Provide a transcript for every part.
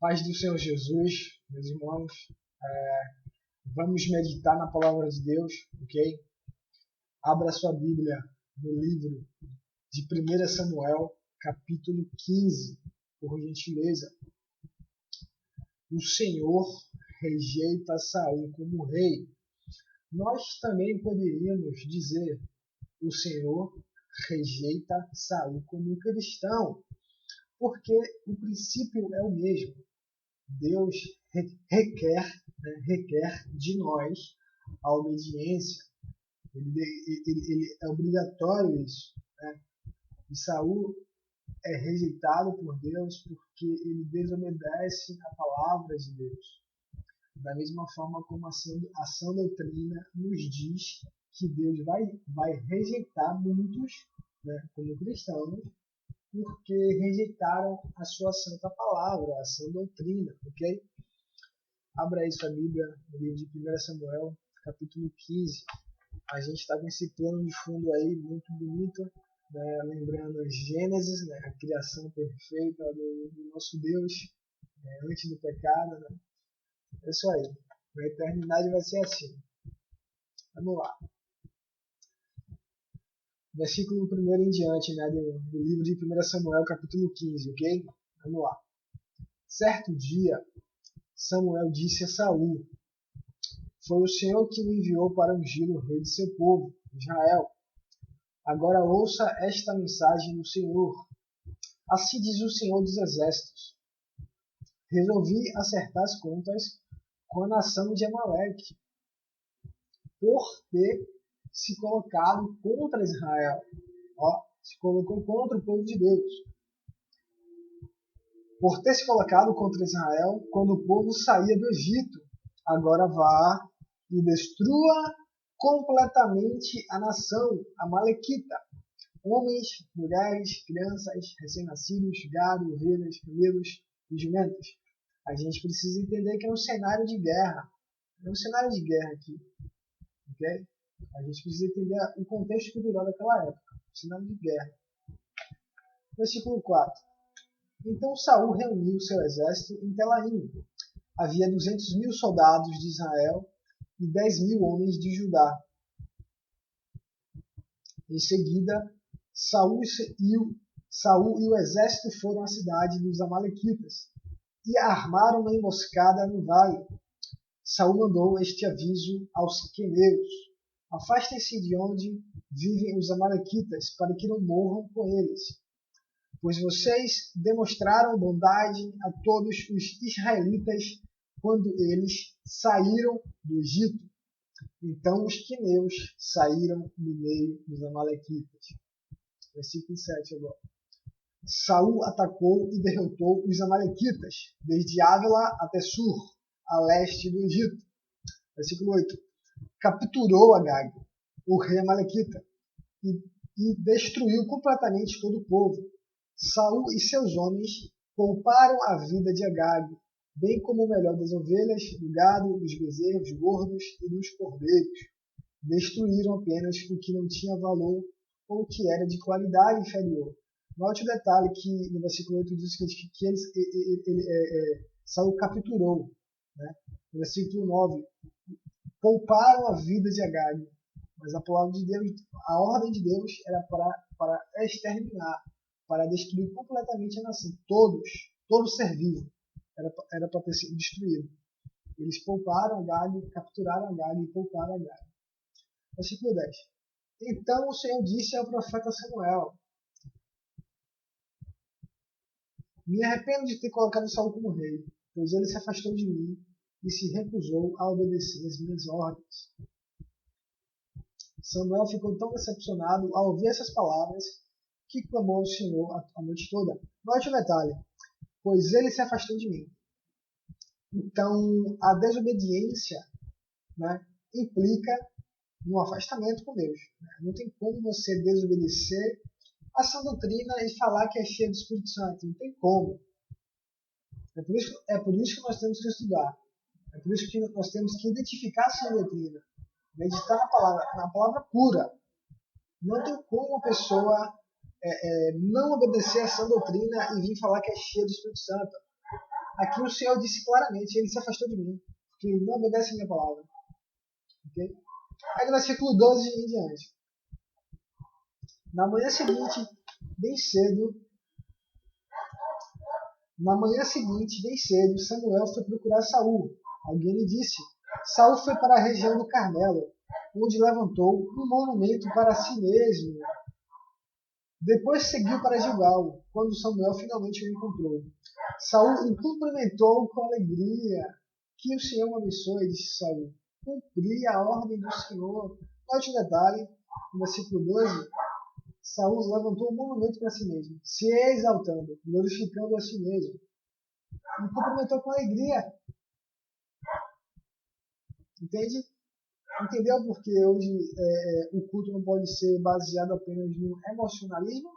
Paz do Senhor Jesus, meus irmãos. Vamos meditar na palavra de Deus, ok? Abra sua Bíblia no livro de 1 Samuel, capítulo 15, por gentileza. O Senhor rejeita Saul como rei. Nós também poderíamos dizer: o Senhor rejeita Saul como cristão, porque o princípio é o mesmo. Deus requer de nós a obediência. Ele é obrigatório isso. Né? E Saul é rejeitado por Deus porque ele desobedece a palavra de Deus. Da mesma forma como a sã doutrina nos diz que Deus vai rejeitar muitos, né, como cristãos, porque rejeitaram a sua santa palavra, a sã doutrina, ok? Abra aí sua Bíblia no livro de 1 Samuel, capítulo 15. A gente está com esse plano de fundo aí muito bonito, né? Lembrando a Gênesis, né? A criação perfeita do nosso Deus, né? Antes do pecado. Né? É isso aí. A eternidade vai ser assim. Vamos lá. Versículo 1 em diante, né? do livro de 1 Samuel, capítulo 15, ok? Vamos lá. Certo dia, Samuel disse a Saul: foi o Senhor que me enviou para ungir o rei de seu povo, Israel. Agora ouça esta mensagem do Senhor. Assim diz o Senhor dos Exércitos: resolvi acertar as contas com a nação de Amaleque, por ter se colocado contra Israel. Se colocou contra o povo de Deus. Por ter se colocado contra Israel quando o povo saía do Egito. Agora vá e destrua completamente a nação amalequita. Homens, mulheres, crianças, recém-nascidos, gado, ovelhas, camelos e jumentos. A gente precisa entender que é um cenário de guerra. É um cenário de guerra aqui. Okay? A gente precisa entender o contexto cultural daquela época. Um cenário de guerra. Versículo 4. Então Saul reuniu seu exército em Telaim. Havia 200.000 soldados de Israel e 10.000 homens de Judá. Em seguida, Saul e o exército foram à cidade dos amalequitas e armaram uma emboscada no vale. Saul mandou este aviso aos queneus: afastem-se de onde vivem os amalequitas, para que não morram com eles, pois vocês demonstraram bondade a todos os israelitas quando eles saíram do Egito. Então os queneus saíram do meio dos amalequitas. Versículo 7 agora. Saul atacou e derrotou os amalequitas, desde Ávila até Sur, a leste do Egito. Versículo 8. Capturou Agag, o rei amalequita, e destruiu completamente todo o povo. Saul e seus homens pouparam a vida de Agag, bem como o melhor das ovelhas, do gado, dos bezerros gordos e dos cordeiros. Destruíram apenas o que não tinha valor ou que era de qualidade inferior. Note o detalhe que no versículo 8 diz que Saul capturou. Né? No versículo 9, pouparam a vida de Agag. Mas a palavra de Deus, a ordem de Deus era para exterminar, para destruir completamente a nação. Todo ser vivo era para ter sido destruído. Eles pouparam Agag, capturaram Agag e pouparam Agag. Versículo 10. Então o Senhor disse ao profeta Samuel: me arrependo de ter colocado Saul como rei, pois ele se afastou de mim e se recusou a obedecer as minhas ordens. Samuel ficou tão decepcionado ao ouvir essas palavras que clamou ao Senhor a noite toda. Note o detalhe: pois ele se afastou de mim. Então, a desobediência, né, implica no afastamento com Deus. Não tem como você desobedecer a sã doutrina e falar que é cheio do Espírito Santo. Não tem como. É por isso que nós temos que estudar. É por isso que nós temos que identificar a sã doutrina. Meditar na palavra pura. Não tem como a pessoa não obedecer a sã doutrina e vir falar que é cheia do Espírito Santo. Aqui o Senhor disse claramente, ele se afastou de mim, porque ele não obedece a minha palavra. Okay? Aí no versículo 12 em diante. Na manhã seguinte, bem cedo, Samuel foi procurar Saul. Alguém lhe disse: Saul foi para a região do Carmelo, onde levantou um monumento para si mesmo. Depois seguiu para Gilgal, quando Samuel finalmente o encontrou. Saul o cumprimentou com alegria. Que o Senhor me abençoe, disse Saul. Cumpri a ordem do Senhor. Note um detalhe, no versículo 12. Saul levantou um monumento para si mesmo, se exaltando, glorificando a si mesmo. E cumprimentou com alegria. Entende? Entendeu porque hoje o culto não pode ser baseado apenas no emocionalismo?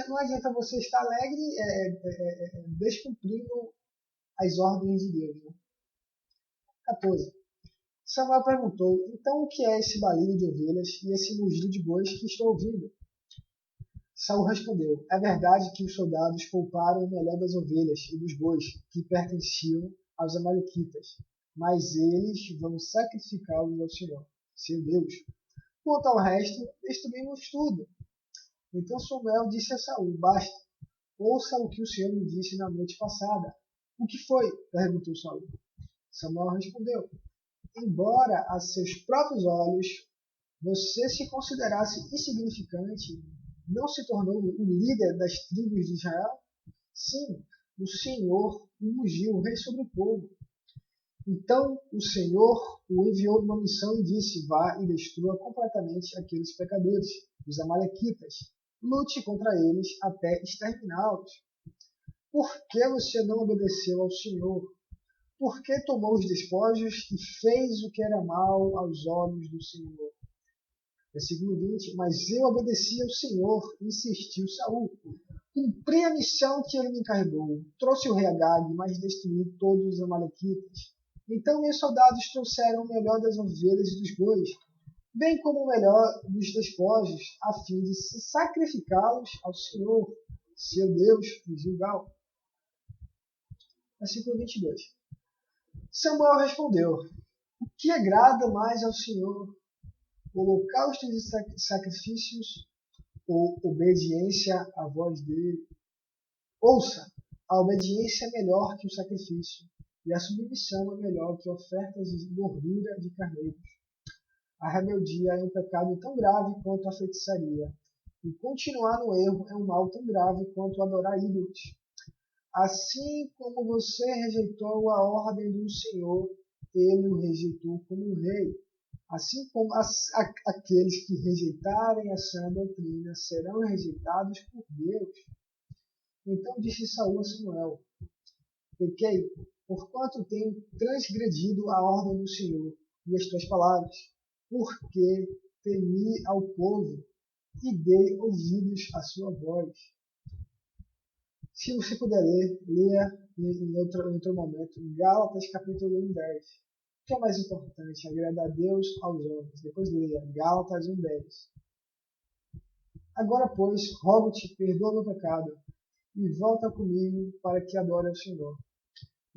Não adianta você estar alegre descumprindo as ordens de Deus. Né? 14. Samuel perguntou: Então o que é esse balido de ovelhas e esse mugido de bois que estou ouvindo? Saul respondeu: É verdade que os soldados pouparam o melhor das ovelhas e dos bois que pertenciam aos amalequitas, mas eles vão sacrificá-los ao Senhor, seu Deus. Quanto ao resto, destruímos tudo. Então Samuel disse a Saul: Basta, ouça o que o Senhor me disse na noite passada. O que foi? Perguntou Saul. Samuel respondeu: Embora a seus próprios olhos você se considerasse insignificante, não se tornou o líder das tribos de Israel? Sim, o Senhor ungiu o rei sobre o povo. Então o Senhor o enviou numa missão e disse: Vá e destrua completamente aqueles pecadores, os amalequitas. Lute contra eles até exterminá-los. Por que você não obedeceu ao Senhor? Por que tomou os despojos e fez o que era mal aos olhos do Senhor? Versículo 20. Mas eu obedeci ao Senhor, insistiu Saul. Cumpri a missão que ele me encarregou. Trouxe o rei Agag, mas destruí todos os amalequitas. Então meus soldados trouxeram o melhor das ovelhas e dos bois, bem como o melhor dos despojos, a fim de se sacrificá-los ao Senhor, seu Deus, em Gilgal. Versículo 22. Samuel respondeu: O que agrada mais ao Senhor? Holocaustos e sacrifícios ou obediência à voz dele? Ouça, a obediência é melhor que o sacrifício, e a submissão é melhor que ofertas de gordura de carneiros. A rebeldia é um pecado tão grave quanto a feitiçaria, e continuar no erro é um mal tão grave quanto adorar ídolos. Assim como você rejeitou a ordem do Senhor, ele o rejeitou como um rei. Assim como aqueles que rejeitarem a sã doutrina serão rejeitados por Deus. Então disse Saul a Samuel: Pequei, porquanto tenho transgredido a ordem do Senhor e as tuas palavras, porque temi ao povo e dei ouvidos à sua voz. Se você puder ler, leia em outro momento, Gálatas capítulo 1, 10. O que é mais importante? Agradar a Deus aos homens. Depois leia Gálatas 1, 10. Agora, pois, rogo-te, perdoa meu pecado, e volta comigo para que adore ao Senhor.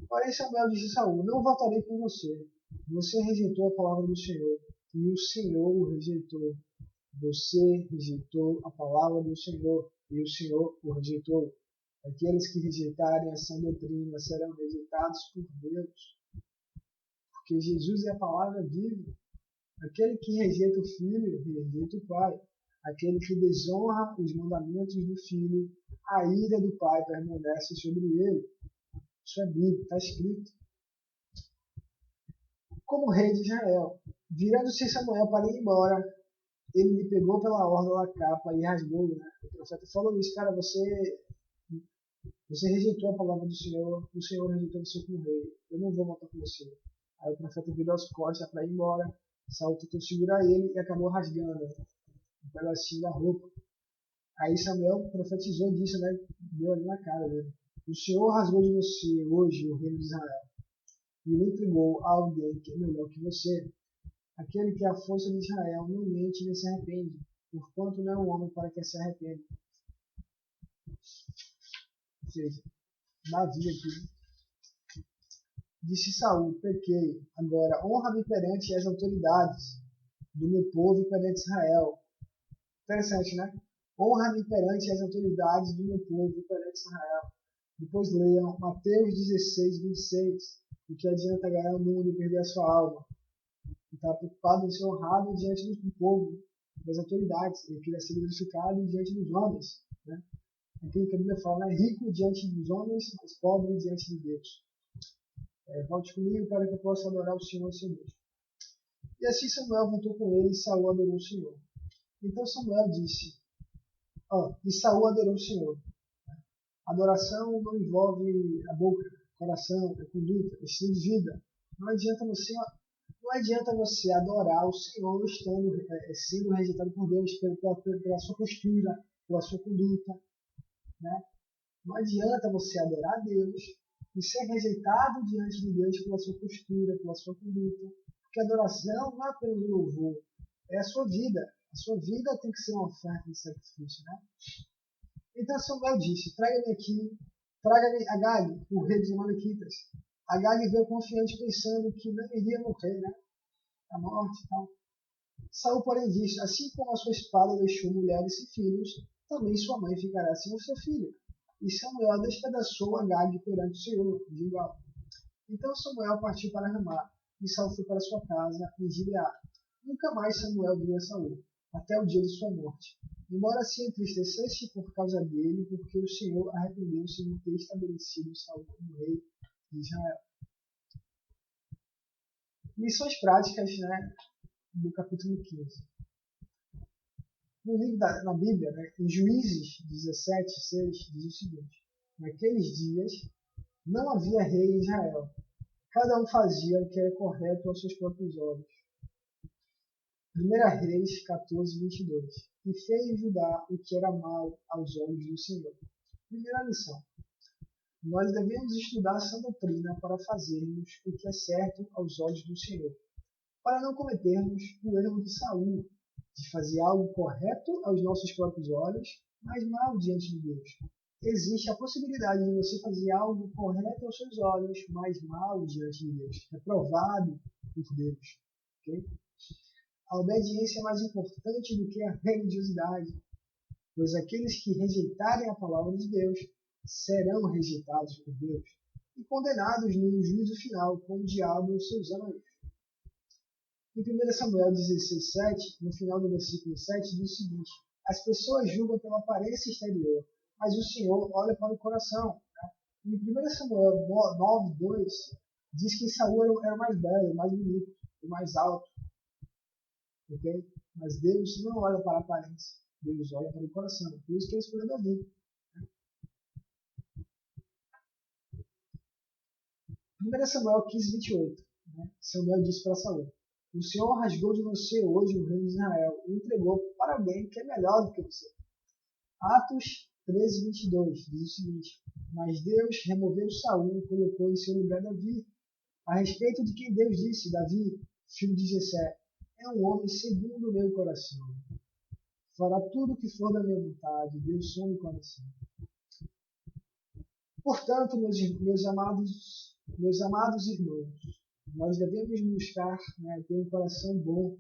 Porém Samuel disse a Saul: Não voltarei com você. Você rejeitou a palavra do Senhor, e o Senhor o rejeitou. Você rejeitou a palavra do Senhor, e o Senhor o rejeitou. Aqueles que rejeitarem a sã doutrina serão rejeitados por Deus. Porque Jesus é a palavra viva. Aquele que rejeita o Filho, rejeita o Pai. Aquele que desonra os mandamentos do Filho, a ira do Pai permanece sobre ele. Isso é Bíblia, está escrito. Como rei de Israel, virando-se Samuel para ir embora, ele lhe pegou pela orla da capa e rasgou. Né? O profeta falou isso: Cara, você rejeitou a palavra do Senhor, o Senhor rejeitou você como rei. Eu não vou voltar com você. Aí o profeta virou as costas para ir embora. Saul tentou segurar ele e acabou rasgando um pedacinho da roupa. Aí Samuel profetizou disso, né? Deu ali na cara dele. O Senhor rasgou de você hoje o reino de Israel e o entregou a alguém que é melhor que você. Aquele que é a força de Israel não mente nem se arrepende, porquanto não é um homem para que se arrependa. Ou seja, Davi aqui. Disse Saul: pequei, agora honra-me perante as autoridades do meu povo e perante Israel. Interessante, né? Honra-me perante as autoridades do meu povo e perante Israel. Depois leiam Mateus 16, 26. O que adianta ganhar o mundo e perder a sua alma? Ele estava preocupado em ser honrado diante do povo, das autoridades. Ele queria ser glorificado diante dos homens. Né? Aquilo que a Bíblia fala, né? Rico diante dos homens, mas pobre diante de Deus. Volte comigo para que eu possa adorar o Senhor, seu Deus. E assim Samuel voltou com ele e Saul adorou o Senhor. Então Samuel disse, e Saul adorou o Senhor. Adoração não envolve a boca, coração, a conduta, estilo de vida. Não adianta você adorar o Senhor sendo rejeitado por Deus pela sua postura, pela sua conduta. Né? Não adianta você adorar a Deus e ser rejeitado diante de Deus pela sua postura, pela sua conduta. Porque a adoração não é apenas o louvor, é a sua vida. A sua vida tem que ser uma oferta de sacrifício. Né? Então Samuel disse, traga-me Agag, o rei dos Amalequitas. Agag veio confiante pensando que não iria morrer, né? A morte e tal. Saul, porém, disse, assim como a sua espada deixou mulheres e filhos, também sua mãe ficará sem o seu filho. E Samuel despedaçou Agag perante o Senhor, de igual. Então Samuel partiu para Ramá, e Saul foi para sua casa em Gibeá. Nunca mais Samuel via Saul, até o dia de sua morte. Embora se entristecesse por causa dele, porque o Senhor arrependeu-se de ter estabelecido Saul como rei de Israel. Lições práticas, né, do capítulo 15. No livro na Bíblia, né, em Juízes 17, 6, diz o seguinte: naqueles dias não havia rei em Israel. Cada um fazia o que era correto aos seus próprios olhos. 1 Reis 14, 22. E fez em Judá o que era mal aos olhos do Senhor. Primeira lição. Nós devemos estudar essa doutrina para fazermos o que é certo aos olhos do Senhor, para não cometermos o erro de Saul, de fazer algo correto aos nossos próprios olhos, mas mal diante de Deus. Existe a possibilidade de você fazer algo correto aos seus olhos, mas mal diante de Deus, reprovado por Deus. Okay? A obediência é mais importante do que a religiosidade, pois aqueles que rejeitarem a palavra de Deus serão rejeitados por Deus e condenados no juízo final com o diabo e os seus anjos. Em 1 Samuel 16, 7, no final do versículo 7, diz o seguinte: as pessoas julgam pela aparência exterior, mas o Senhor olha para o coração. Né? Em 1 Samuel 9, 2, diz que Saul era o mais belo, o mais bonito, o mais alto. Okay? Mas Deus não olha para a aparência, Deus olha para o coração. Por isso que ele escolheu Davi. 1 Samuel 15, 28. Né? Samuel disse para Saul: o Senhor rasgou de você hoje o reino de Israel e entregou para alguém que é melhor do que você. Atos 13, 22 diz o seguinte: mas Deus removeu Saul e colocou em seu lugar Davi, a respeito de quem Deus disse: Davi, filho de Jessé, é um homem segundo o meu coração. Fará tudo o que for da minha vontade, Deus sonha o coração. Portanto, meus amados irmãos, nós devemos buscar, né, ter um coração bom,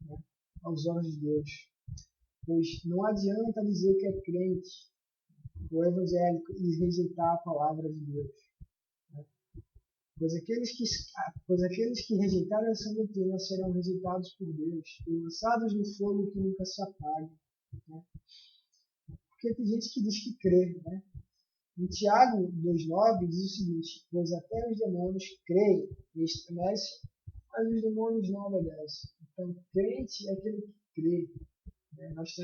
né, aos olhos de Deus. Pois não adianta dizer que é crente ou evangélico e rejeitar a palavra de Deus. Né? Pois aqueles que rejeitarem essa doutrina serão rejeitados por Deus e lançados no fogo que nunca se apaga. Né? Porque tem gente que diz que crê, né? Em Tiago 2,9 diz o seguinte: pois até os demônios creem e estremecem, mas os demônios não obedecem. Então, crente é aquele que crê. Né? Nós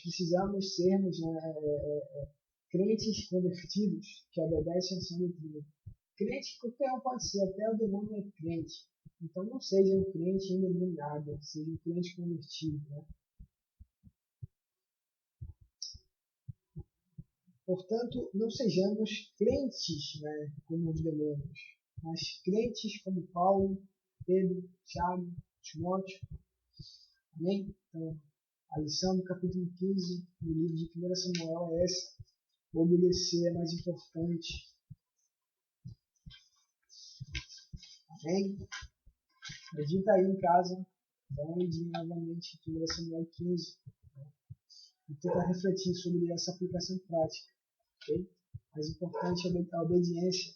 precisamos sermos, né, crentes convertidos que obedecem a sua doutrina. Crente qualquer um pode ser, até o demônio é crente. Então, não seja um crente endemoniado, seja um crente convertido. Né? Portanto, não sejamos crentes, né, como os demônios, mas crentes como Paulo, Pedro, Tiago, Timóteo. Amém? Então, a lição do capítulo 15 do livro de 1 Samuel é essa. obedecer é mais importante. Amém? Medita aí em casa. Dá uma olhadinha novamente em 1 Samuel 15. E tenta refletir sobre essa aplicação prática. Okay? Mais importante é a obediência.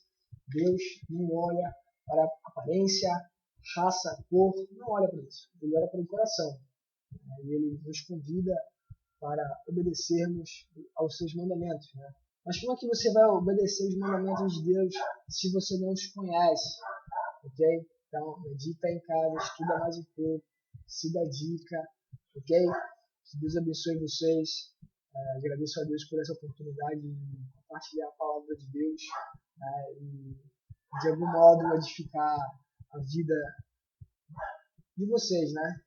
Deus não olha para a aparência, raça, cor, não olha para isso. Ele olha para o coração. E ele nos convida para obedecermos aos seus mandamentos. Né? Mas como é que você vai obedecer os mandamentos de Deus se você não os conhece? Ok? Então, medita em casa, estuda mais um pouco, se dedica, ok? Que Deus abençoe vocês. Agradeço a Deus por essa oportunidade de compartilhar a palavra de Deus, e de algum modo edificar a vida de vocês, né?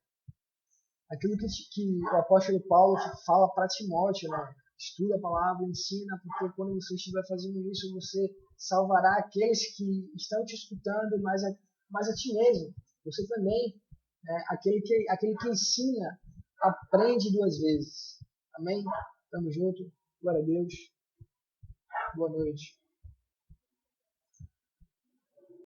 Aquilo que o apóstolo Paulo fala para Timóteo, né? Estuda a palavra, ensina, porque quando você estiver fazendo isso, você salvará aqueles que estão te escutando, mas a ti mesmo. Você também, aquele que ensina, aprende 2 vezes. Amém? Tamo junto. Glória a Deus. Boa noite.